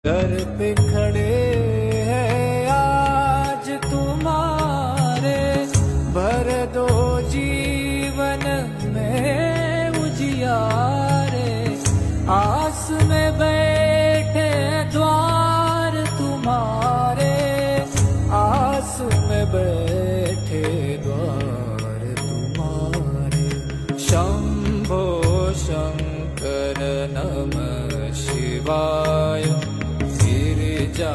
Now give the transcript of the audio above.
दर पे खड़े हैं आज तुम्हारे, भर दो जीवन में उजियारे। आस में बैठे द्वार तुम्हारे, आस में बैठे द्वार तुम्हारे। शंभो शंकर नमः शिवाय गिरिजा